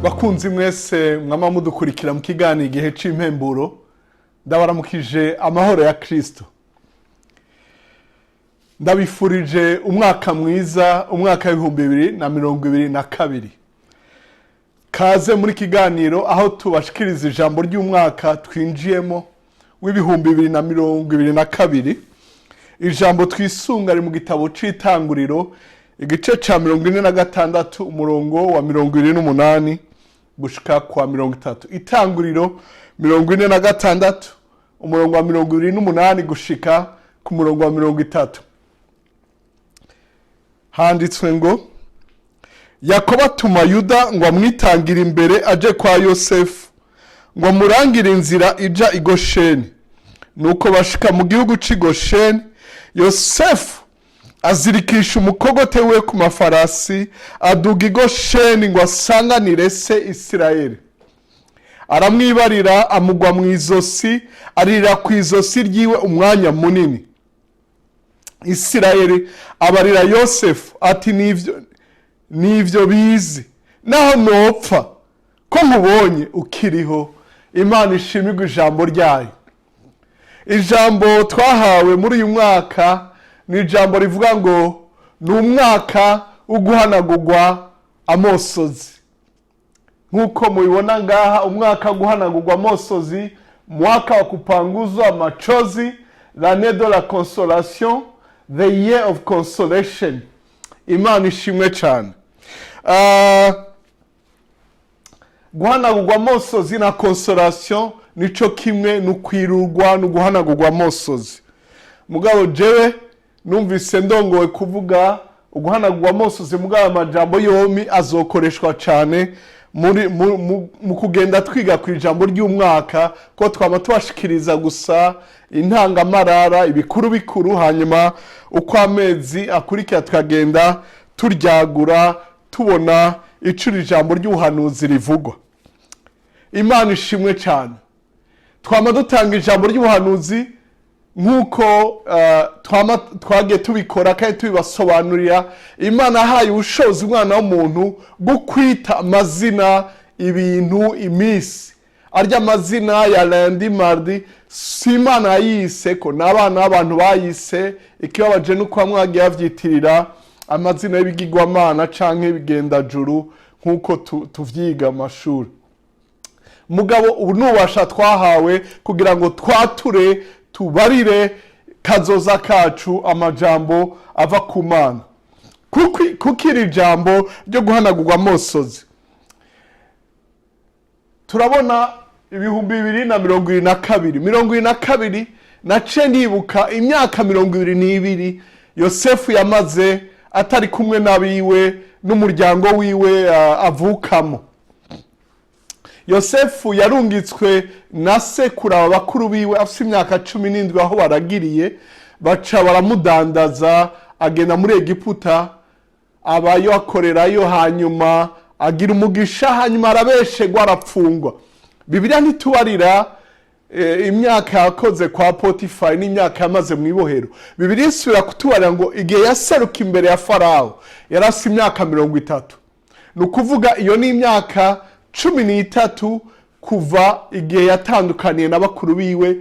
bakunzi mwese mwama mudukurikira mu kiganiro igihe c'impemburo, ndabaramukije amahoro ya Kristo. Ndabifurije umwaka mwiza, umwaka w'ibihumbi 2022. Kaze muri kiganiro aho tubashikiriza ijambo ry'umwaka twinjiyemo w'ibihumbi 2022. Ijambo twisunga ari mu gitabo c'itanguriro igice ca 46 umurongo wa 28 gushika kwa 30. Itanguriro 46 umurongo wa 28 gushika ku murongo wa 30. Handitswe ngo Yakobo atuma Yuda ngo amwitangira imbere aje kwa Yosefu ngo amurangire inzira ija i Gosheni. Nuko bashika mu gihugu c'i Gosheni, Yosefu azirikisha umukogote we ku mafarasi aduga i Gosheni ngo asanganire se Isirayeli. Aramwibarira amugwa mu izosi, arira ku izosi ryiwe umwanya munini. Isirayeli abarira Yosefu ati nivyo bizi naho nopfa ko nkubonye ukiriho. Imana ishimirwe ijambo ryayo. Ijambo twahawe muri uyu mwaka ni ijambo rivuga ngo ni umwaka uguhanagurwa amosozi. Nkuko mubibona ngaha, umwaka guhanagurwa amosozi, mwaka wa kupanguzwa machozi, l'année de la consolation, the year of consolation. Imana ishimwe cyane. Guhanagurwa amosozi na consolation nico kimwe n'ukwirurwa no guhanagurwa amosozi. Mugabo jewe numvise ndongowe kuvuga uguhanagurwa amosozi, mugabo amajambo yomi azokoreshwa cyane mu kugenda twiga ku ijambo ry'umwaka, ko twama tubashikiriza gusa intangamarara, ibikuru bikuru, hanyuma uko amezi akurikira tukagenda turyagura tubona icuri ijambo ry'ubuhanuzi rivugwa. Imana ishimwe cyane. Twama dutanga ijambo ry'ubuhanuzi nkuko twagiye tubikora kandi tubibasobanurira. Imana yahaye ubushobozi umwana w'umuntu bwo kwita amazina ibintu, imisi. Arya amazina ya lundi mardi si Imana yayise, ko n'abana b'abantu bayise. Ikibabaje nuko bamwe bagiye bavyitirira amazina y'ibigirwamana canke ibigendajuru nkuko tuvyiga amashuri. Mugabo ubu nubasha twahawe kugira ngo twature tubarire kazoza kacu amajambo ava ku Mana. Kukiri jambo ryo guhanagurwa amosozi, turabona ibihumbi 2022 nace ndibuka imyaka 22 Yosefu yamaze atari kumwe n'abiwe n'umuryango wiwe avukamo. Yosefu yarungitswe na se kuraba bakuru biwe afite imyaka 17 aho baragiriye, baca baramudandaza agenda muri Egiputa, abayo akorerayo, hanyuma agira umugisha, hanyuma arabeshegwa arapfungwa. Bibiliya ntitubarira imyaka yakoze kwa Potifari n'imyaka yamaze mu ibohero. Bibiliya isubira kutubarira ngo igihe yaseruka imbere ya Farawo yarasi imyaka 30. Nukuvuga iyo ni imyaka 13 kuva igihe yatandukaniye n'abakuru biwe,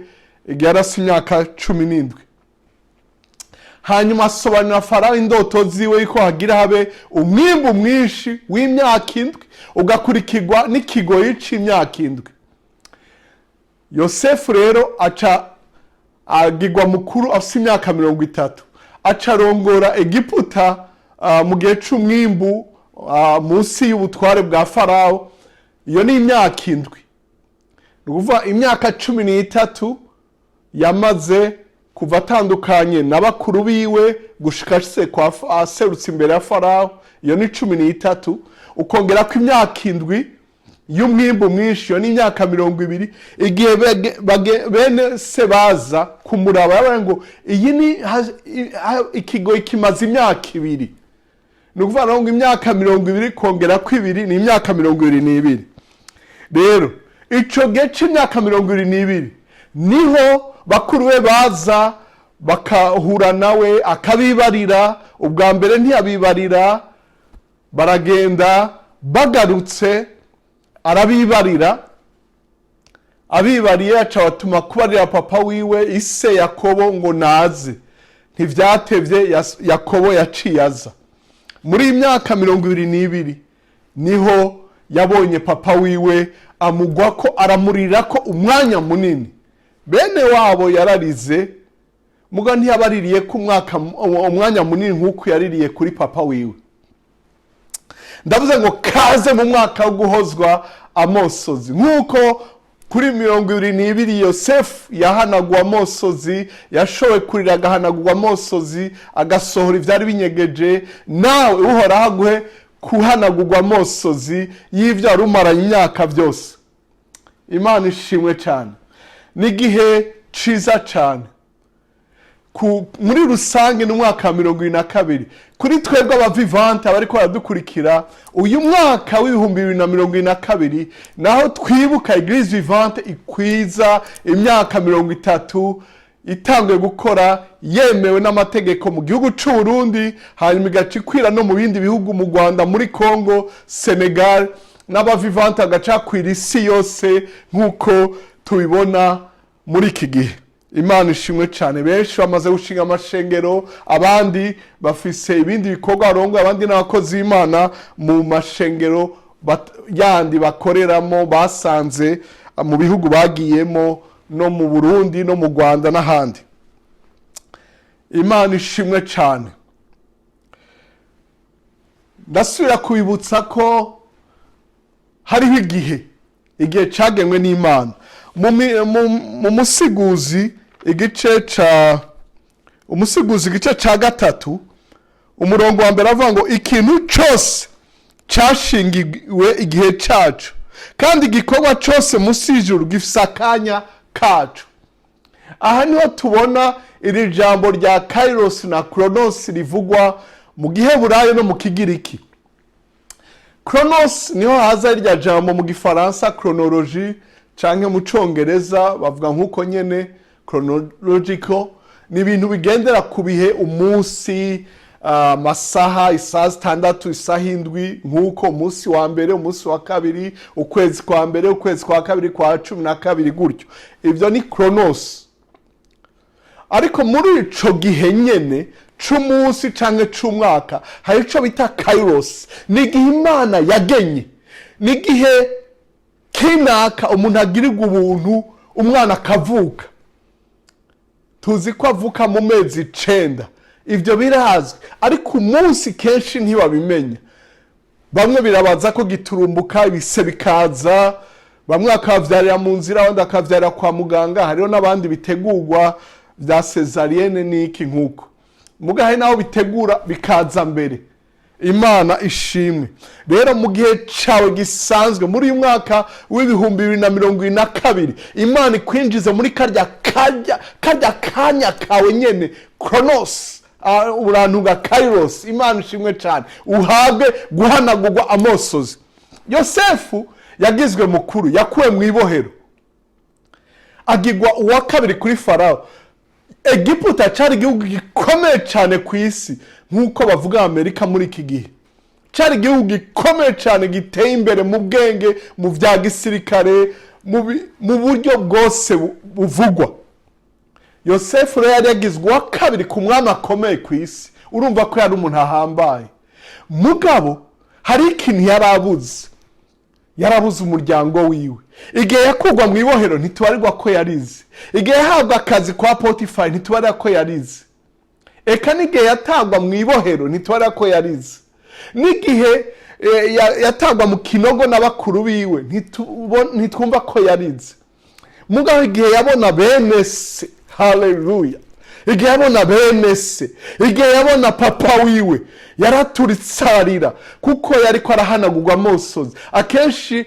igihe yarasi imyaka 17. Hanyuma asobanura Farawo indoto ziwe yuko hagira habe umwimbu mwinshi w'imyaka 7 ugakurikirwa n'ikigoyi c'imyaka 7. Yosefu rero aca agirwa mukuru afite imyaka 30, aca arongora Egiputa mu gihe c'umwimbu munsi y'ubutware bwa Farawo. Iyo ni imyaka 7. Nukuvuga imyaka 13 yamaze kuva atandukanye n'abakuru biwe gushika se kwa aserutse imbere ya Farawo. Iyo ni 13, ukongera ko imyaka 7 y'umwimbu mwinshi, iyo ni imyaka 20. Igihe bene se baza kumuraba yabaye ngo iyi ni ikigo kimaze imyaka 2. Nukuvuga ngo imyaka 20 kongera ko 2 ni imyaka 22. Rero ico gihe c'imyaka 22 niho bakuru be baza bakahura nawe akabibarira. Ubwa mbere ntiyabibarira, baragenda bagarutse arabibarira, abibariye aca batuma kubarira papa wiwe ise Yakobo ngo naze. Ntivyatevye Yakobo yaciye aza. Muri imyaka 22 niho yabonye papa wiwe amugwa ko aramurira ko umwanya munini. Bene wabo yararize, muga ntiyabaririye ku umwanya munini nk'uko yaririye kuri papa wiwe. Ndavuze ngo kaze mu mwaka wo guhozwa amosozi. Nk'uko kuri 22 Yosefu yahanagwa amosozi, yashowe kurira agahanagwa amosozi, agasohora ivyari binyegeje, nawe uhoraho aguhe kuhanagurwa amosozi y'ivyo arumaranye imyaka byose. Imana ishimwe cyane. N'igihe ciza cyane. Muri rusange n'umwaka wa 22 kuri twebwe abavivante abariko baradukurikira, uyu mwaka w'ibihumbi 2022 naho twibuka Eglise Vivante ikwiza imyaka 30 itanguye gukora, yemewe n'amategeko mu gihugu c'u Burundi, hanyuma igacikwira no mu bindi bihugu, mu Rwanda, muri Congo, Senegal, n'abavivante agacakwira isi yose nk'uko tubibona muri iki gihe. Imana ishimwe cyane. Benshi bamaze gushinga amashengero, abandi bafise ibindi bikorwa barongo, abandi n'abakozi b'Imana mu mashengero yandi bakoreramo basanze mu bihugu bagiyemo, no mu Burundi no mu Rwanda n'ahandi. Imana ishimwe cyane. Ndasubira kubibutsa ko hariho igihe cagenwe n'Imana. Mu musiguzi igice ca 3 umurongo wa mbere avuga ngo ikintu cyose cyashingiwe igihe cyacu, kandi igikorwa cyose munsi y'ijuru gifise akanya kacu. Aha niho tubona iri jambo rya kairos na chronos rivugwa mu Giheburayo no mu Kigiriki. Chronos niho haza irya jambo mu Gifaransa chronologie, canke mu Congereza bavuga nk'uko nyene chronological. Ni ibintu bigendera ku bihe, umunsi, masaha, isaha 6, isaha 7, nk'uko umunsi wa mbere, umunsi wa kabiri, ukwezi kwa mbere, ukwezi kwa kabiri, kwa 12 gutyo. Ivyo ni chronos. Ariko muri ico gihe nyene c'umunsi canke c'umwaka hari ico bita kairos. Ni igihe Imana yagenye, ni igihe kinaka umuntu agirirwa ubuntu, umwana akavuka. Tuzi ko avuka mu mezi 9, ivyo birazwi, ariko umunsi kenshi ntibabimenya. Bamwe birabaza ko giturumbuka, ibise bikaza, bamwe akavyarira mu nzira, abandi akavyarira kwa muganga, hariho n'abandi bitegurwa bya cesarienne n'iki nk'uko. Mugahe naho bitegura bikaza mbere. Imana ishimwe. Rero mu gihe cawe gisanzwe muri uyu mwaka w'ibihumbi 2022 Imana ikwinjiza muri karya kanya kawe nyene chronos, urantuga kairos. Imana ishimwe cyane. Uhabwe guhanagurwa amosozi. Yosefu yagizwe mukuru, yakuwe mu ibohero, agirwa uwa kabiri kuri Farao. Egiputa cari igihugu gikomeye cyane ku isi, nk'uko bavuga Amerika muri iki gihe. Cari igihugu gikomeye cyane, giteye imbere mu bwenge, mu vya gisirikare, mu buryo bwose buvugwa. Yosefu rero yari yagizwe uwa kabiri ku mwami akomeye ku isi. Urumva ko yari umuntu ahambaye. Mugabo hari ikintu yarabuze umuryango wiwe. Igihe yakugwa mu ibohero ntitubarirwa ko yarize. Igihe yahabwa akazi kwa Potifari ntitubarirwa ko yarize. Eka n'igihe yatagwa mu ibohero ntitubarirwa ko yarize. N'igihe yatagwa mu kinogo n'abakuru biwe ntitwumva ko yarize. Mugabo igihe yabona bene se, haleluya, igihe yabona bene se, igihe yabona papa wiwe, yaraturitsalira kuko yariko arahanagurwa amosozi. Akenshi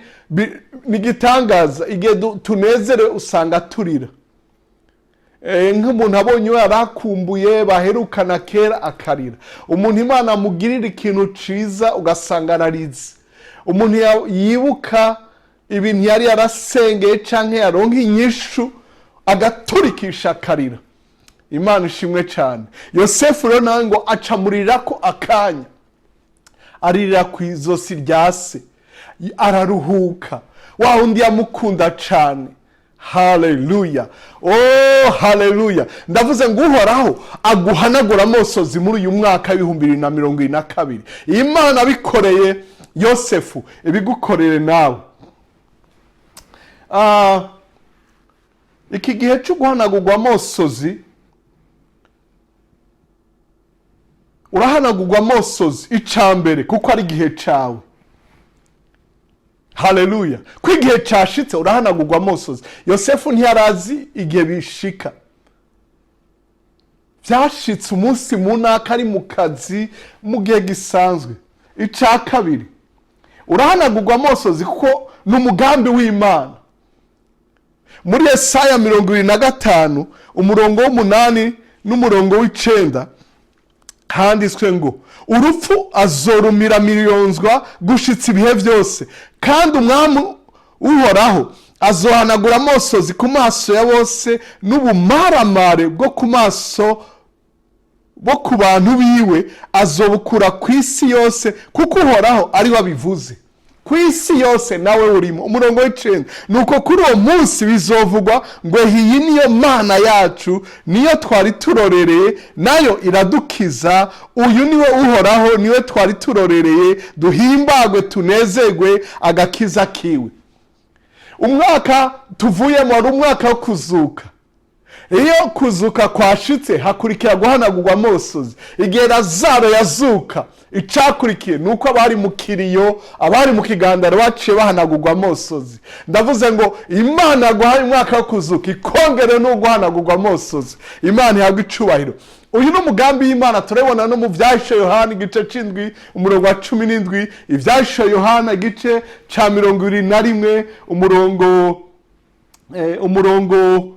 nigitangaza igihe tunezerewe usanga turira. Nk'umuntu abonye yarakumbuye baherukana kera akarira. Umuntu Imana amugirira ikintu ciza ugasanga ararize. Umuntu yibuka ibintu yari yarasengeye canke yaronka inyishu agaturikisha akarira. Imana ishimwe cyane. Yosefu rero nawe ngo acamurirako akanya, aririra ku izosi rya se. araruhuka, wa wundi yamukunda cyane. Haleluya, oh haleluya. Ndavuze ngo uhoraho aguhanagura amosozi muri uyu mwaka w'ibihumbi 2022. Imana bikoreye Yosefu, ibigukorere nawe. Iki gihe cyo guhanagurwa amosozi, urahanagurwa amosozi icambere kuko ari gihe cawe. Haleluya, ko igihe cyashitse urahanagurwa amosozi. Yosefu ntiyarazi igihe bishika, byashitse umunsi munaka ari mu kazi mu gihe gisanzwe. Ica kabiri, urahanagurwa amosozi kuko n'umugambi w'Imana. Muri Yesaya 25 umurongo w'8 n'umurongo w'9 handitswe ngo urupfu azorumira miliyonzwa gushitsa ibihe byose, kandi umwami uhoraho azohanagura amosozi ku maso ya bose n'ubumaramare bwo ku maso bo ku bantu biwe azobukura ku isi yose, kuko uhoraho ari we abivuze. Ku isi yose nawe urimo. Umurongo w'9, nuko kuri uwo munsi bizovugwa ngo iyi niyo Mana yacu, niyo twari turorereye, nayo iradukiza. Uyu niwe uhoraho, niwe twari turorereye, duhimbagwe tunezerwe agakiza kiwe. Umwaka tuvuyemo ari umwaka wo kuzuka. Iyo kuzuka kwashitse hakurikira guhanagurwa amosozi. Igihe Lazaro yazuka, icakurikiye nuko abari mu kiriyo, abari mu kigandaro baciye bahanagurwa amosozi. Ndavuze ngo Imana guhaye umwaka wo kuzuka, ikongere no guhanagurwa amosozi. Imana ihabwa icubahiro. Uyu ni umugambi w'Imana turabona no mu Vyahishe Yohana igice c'7 umurongo wa 17, Ivyahishe Yohana igice ca 21 umurongo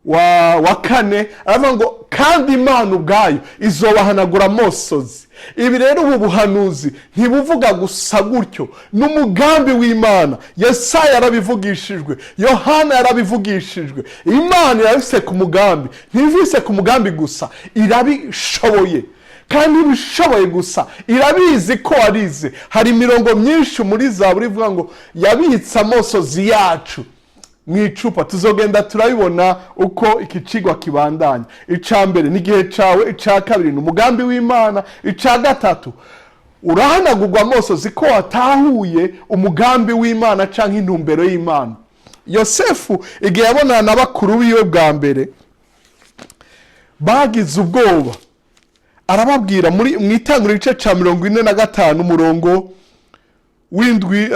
wa 4, aravuga ngo kandi Imana ubwayo izobahanagura amosozi. Ibi rero ubu buhanuzi ntibuvuga gusa gutyo, n'umugambi w'Imana. Yesaya yarabivugishijwe, Yohana yarabivugishijwe. Imana yarabise ku mugambi, ntivise ku mugambi gusa, irabishoboye. Kandi ibishoboye gusa irabizi ko warize. Hari imirongo myinshi muri Zaburi ivuga ngo yabitse amosozi yacu mwicupa. Tuzogenda turabibona uko iki cigwa kibandanya. Icambere n'igihe cawe, ica kabiri n'umugambi w'Imana, ica gatatu urahanagurwa amosozi ko watahuye umugambi w'Imana canke intumbero y'Imana. Yosefu igihe yabonana n'abakuru biwe bwa mbere, bagize ubwoba. Arababwira muri mwitangura igice ca 45 umurongo w'indwi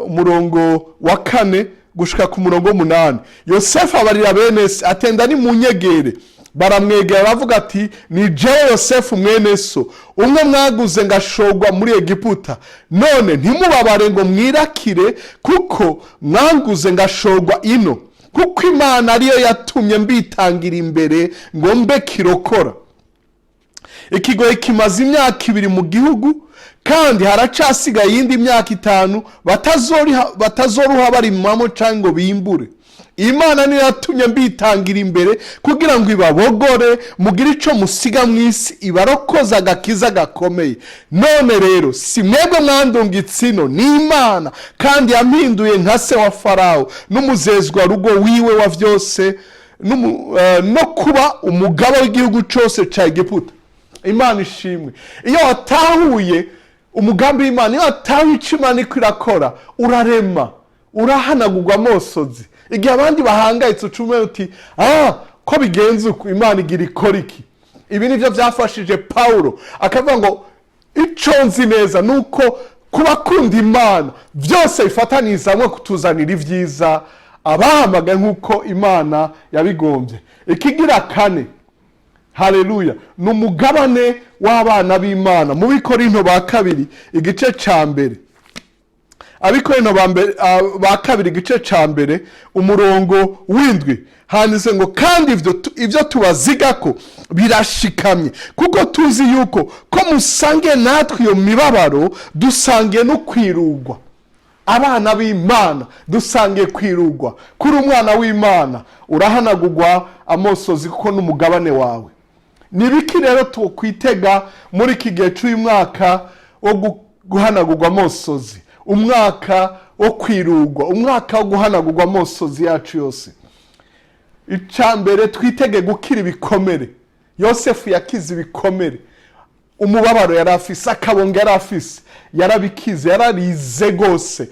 umurongo wa 4 gushika ku murongo 8. Yosefu abarira bene se atenda ni munyegere, baramwegera bavuga ati ni jewe Yosefu mwene so, umwe mwaguze ngashogwa muri Egiputa. None ntimubabare ngo mwirakire, kuko mwanguze ngashogwa ino, kuko Imana ariyo yatumye mbitangira imbere ngo mbe kirokora. Ikigoye kimaze imyaka 2 mu gihugu, kandi haracasigaye iyindi myaka 5 batazoruha bari mamo canke ngo bimbure. Imana niyo yatumye mbitangira imbere kugira ngo ibabogore, mugire ico musiga mw'isi, ibarokoza agakiza gakomeye. None rero si mwebwe mwandungitse ino, ni Imana, kandi yampinduye nka se wa Farawo n'umuzezwa rugo wiwe wa vyose, no kuba umugaba w'igihugu cose ca Egiputa. Imana ishimwe. Iyo watahuye umugambi w'Imana, iyo watahuye ico Imana iko irakora, urarema, urahanagurwa amosozi. Igihe abandi bahangayitse ucume uti ko bigenze uko, Imana igira ikora iki? Ibi nivyo vyafashije Paulo akavuga ngo ico nzi neza nuko kubakunda Imana byose bifatanizamwe kutuzanira ivyiza, abahamagaye nkuko Imana yabigombye. Ikigira kane, haleluya, n'umugabane w'abana b'Imana. Mu Bikorinto ba kabiri igice ca mbere, Abikorinto ba kabiri igice ca mbere umurongo w'indwi handitse ngo kandi ivyo tubazigako birashikamye, kuko tuzi yuko ko musange natwe iyo mibabaro dusangiye no kwirugwa. Abana b'Imana dusangiye kwirugwa. Kuri umwana w'Imana urahanagurwa amosozi kuko n'umugabane wawe. Nibiki rero tukwitega muri iki gihe cy'uyu mwaka wo guhanagurwa amosozi? umwaka wo kwirugwa, umwaka wo guhanagurwa amosozi yacu yose. Icambere twitege gukira ibikomere. Yosefu yakize ibikomere, umubabaro yari afise, akabonga yari afise, yarabikize, yararize gose.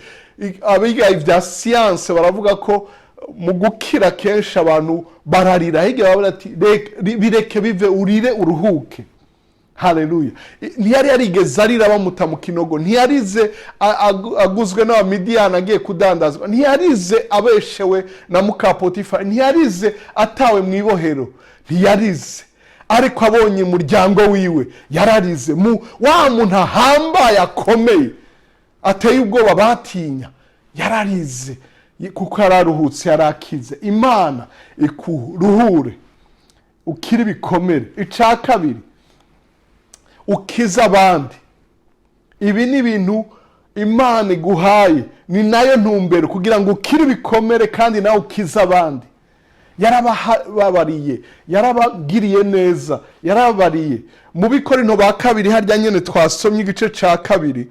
Abiga ivya siyanse baravuga ko mu gukira kenshi abantu bararira, hirya babona ati bireke bive urire uruhuke. Haleluya. Ntiyari yarigeze arira bamuta mu kinogo, ntiyarize aguzwe n'abamidiyani agiye kudandazwa, ntiyarize abeshewe na muka Potifa, ntiyarize atawe mu ibohero, ntiyarize. Ariko abonye umuryango wiwe yararize, wa muntu ahambaye akomeye ateye ubwoba batinya, yararize kuko yararuhutse, yarakize. Imana ikuruhure ukiri ibikomere. Ica kabiri, ukiza abandi. Ibi ni ibintu Imana iguhaye, ni nayo ntumbero kugira ngo ukire ibikomere kandi nawe ukiza abandi. Yarababariye, yarabagiriye neza, yarababariye. Mu Bikorinto ba kabiri harya nyene twasomye igice ca kabiri,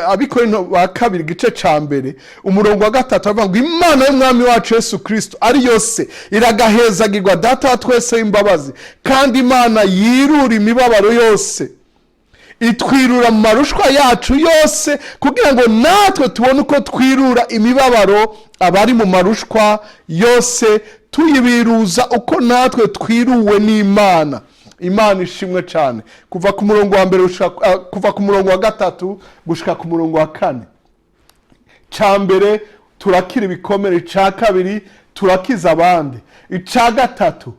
Abikorinto ba kabiri igice ca mbere umurongo wa 3 avuga ngo Imana y'Umwami wacu Yesu Kristo ari yose iragahezagirwa Data wa twese w'imbabazi, kandi Imana yirura imibabaro yose, itwirura mu marushwa yacu yose, kugira ngo natwe tubone uko twirura imibabaro abari mu marushwa yose, tuyibiruza uko natwe twiruwe n'Imana. Imana ishimwe cyane. Kuva ku murongo wa mbere kuva ku murongo wa 3 gushika ku murongo wa 4. Cambere turakira ibikomere, ca kabiri turakiza abandi, ica gatatu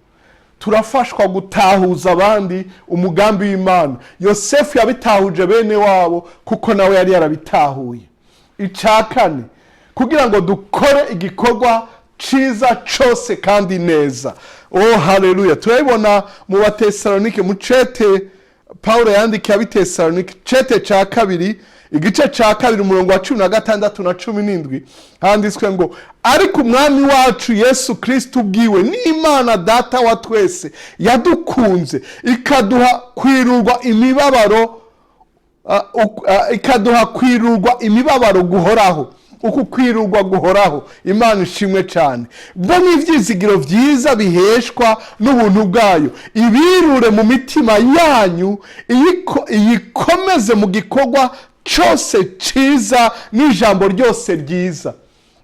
turafashwa gutahuza abandi umugambi w'Imana. Yosefu yabitahuje bene wabo kuko nawe yari yarabitahuye. Ica kane, kugira ngo dukore igikorwa ciza cose kandi neza. Oh haleluya. Turabibona mu Batesalonike, mu cete Paulo yandikiye Abitesalonike, cete ca kabiri igice ca kabiri umurongo wa 16 na 17 handitswe ngo ariko umwami wacu Yesu Kristo ubwiwe ni Imana Data wa twese yadukunze ikaduha kwirurwa imibabaro, ikaduha kwirurwa imibabaro guhoraho. Uku kwirurwa guhoraho Imana ishimwe cyane. Bo n'ivyizigiro vyiza biheshwa n'ubuntu bwayo, ibirure mu mitima yanyu, iyikomeze mu gikorwa cyose ciza n'ijambo ryose ryiza.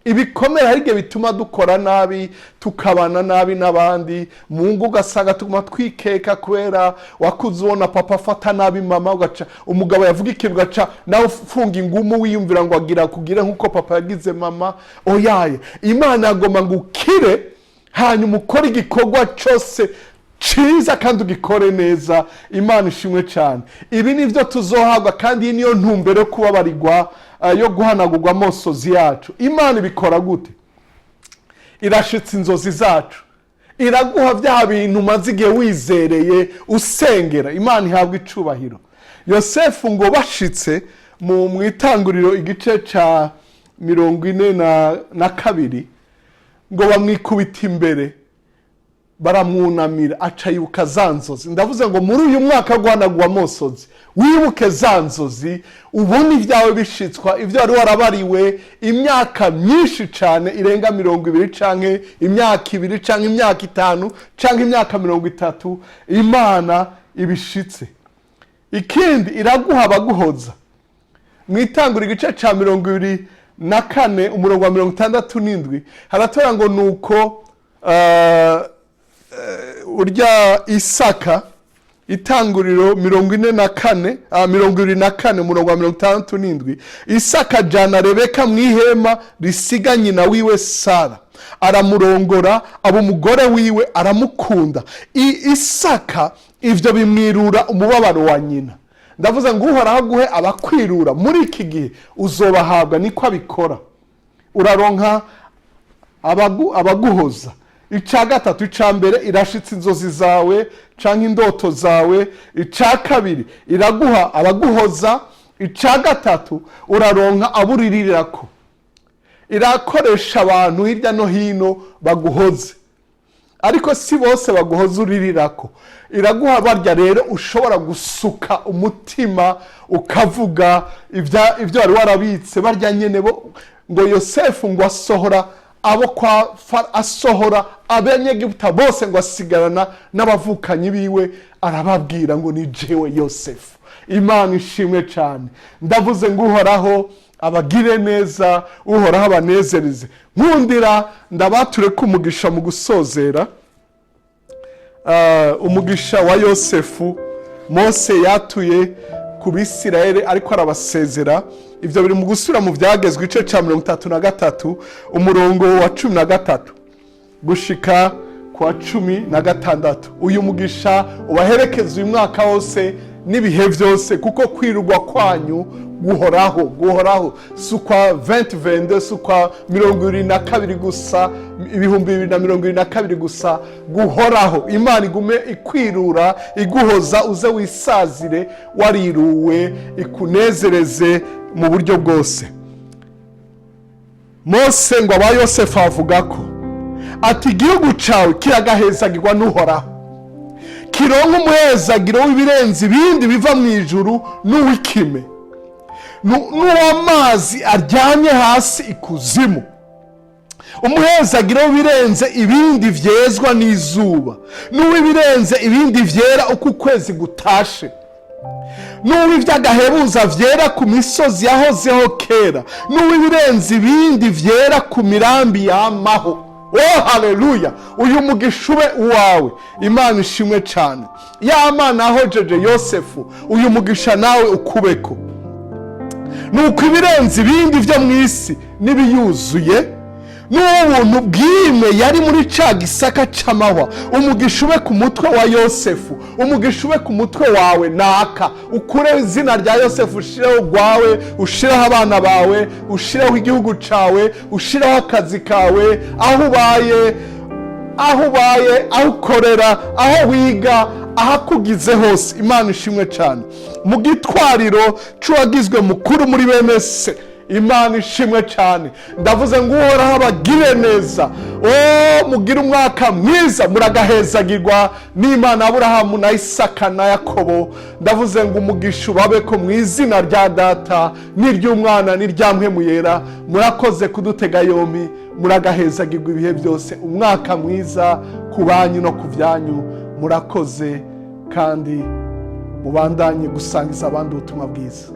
Ibikomere harige bituma dukora nabi, tukabana nabi n'abandi. Mungu ugasanga tuguma twikeka kubera wakuze ubona papa afata nabi mama, ugaca umugabo yavuga ikintu ugaca nawe ufunga ingumu wiyumvira ngo agira kugire nkuko papa yagize mama. Oyaye, Imana yagomba ngo ukire hanyuma ukore igikorwa cyose ciza kandi ugikore neza. Imana ishimwe cyane. Ibi nivyo tuzohabwa, kandi niyo ntumbero kubabarirwa yo guhanagurwa amosozi yacu. Imana ibikora gute? Irashitsa inzozi zacu, iraguha vya bintu maze igihe wizereye usengera. Imana ihabwa icubahiro. Yosefu ngo bashitse mu itanguriro igice ca 42 ngo bamwikubita imbere, baramwunamira, aca yibuka za nzozi. Ndavuze ngo muri uyu mwaka guhanagurwa amosozi wibuke za nzozi, ubone ibyawe bishitswa, ibyo wari warabariwe imyaka myinshi cyane irenga 20 canke imyaka 2 canke imyaka 5 canke imyaka 30, Imana ibishitse. Ikindi iraguha abaguhoza. Mwitangura igice ca 24 umurongo wa 67 haratora ngo nuko urya Isaka, itanguriro 24 umurongo wa 67, Isaka jana Rebeka mwihema risiga nyina wiwe Sara, aramurongora abo umugore wiwe, aramukunda. Isaka ivyo bimwirura umubabaro wa nyina. Ndavuze ngo uhoraho aguhe abakwirura muri iki gihe uzobahabwa, niko abikora. Uraronka abaguhoza. Ica gatatu, ica mbere irashitsa inzozi zawe canke indoto zawe. Ica kabiri iraguha abaguhoza. Ica gatatu uraronka aburirirako. Irakoresha abantu hirya no hino baguhoze. ariko si bose baguhoza uririrako. Iraguha barya rero ushobora gusuka umutima ukavuga ibyo wari warabitse. Barya nyene bo ngo Yosefu ngo asohora abo kwa asohora abanyegiputa bose ngo asigarana n'abavukanyi biwe, arababwira ngo ni jewe Yosefu. Imana ishimwe cyane. Ndavuze ngo Uhoraho abagire neza, Uhoraho abanezereze. Nkundira ndabature ko umugisha mu gusozera, umugisha wa Yosefu Mose yatuye ku Bisirayeli ariko arabasezera. Ivyo biri mu gusubira mu Vyagezwe igice ca 33 umurongo wa 13 gushika kwa 16. Uyu mugisha ubaherekeza uyu mwaka wose n'ibihe vyose, kuko kwirugwa kwanyu guhoraho si kwa 2022, si kwa 2022 gusa, 2022 gusa, guhoraho. Imana igume ikwirura, iguhoza, uze wisazire wariruwe, ikunezereze mu buryo bwose. Mose ngo aba Yosefu avuga ko ati igihugu cawe kiragahezagirwa n'Uhoraho, kironka umuhezagiro w'ibirenze ibindi biva mu ijuru n'uw'ikime, n'uw'amazi aryamye hasi ikuzimu, umuhezagiro w'ibirenze ibindi vyezwa n'izuba, n'uw'ibirenze ibindi vyera uko ukwezi gutashe, n'uw'ivy'agahebuza vyera ku misozi yahozeho kera, n'uw'ibirenze ibindi vyera ku mirambi yamaho. Oh haleluya! Uyu mugisha ube uwawe. Imana ishimwe cyane. Ya Mana ahojeje Yosefu, uyu mugisha nawe ukubeko. Nuko ibirenze ibindi vyo mu isi nibiyuzuye, n'ubuntu bw'imwe yari muri ca gisaka c'amahwa, umugisha ube ku mutwe wa Yosefu, umugisha ube ku mutwe wawe naka. Ukure izina rya Yosefu, ushireho rwawe, ushireho abana bawe, ushireho igihugu cawe, ushireho akazi kawe, aho ubaye, aho ukorera, aho wiga, aho akugize hose. Imana ishimwe cyane. Mu gitwariro c'uwagizwe mukuru muri bene se, Imana ishimwe cyane. Ndavuze ngo Uhoraho abagire neza. Mugire umwaka mwiza, muragahezagirwa n'Imana Aburahamu na Isaka na Yakobo. Ndavuze ngo umugisha ubabeko mu izina rya Data n'iry'Umwana n'irya Mpwemu Yera. Murakoze kudutega yombi, muragahezagirwa ibihe byose. Umwaka mwiza ku banyu no ku byanyu. Murakoze kandi mubandanye gusangiza abandi ubutumwa bwiza.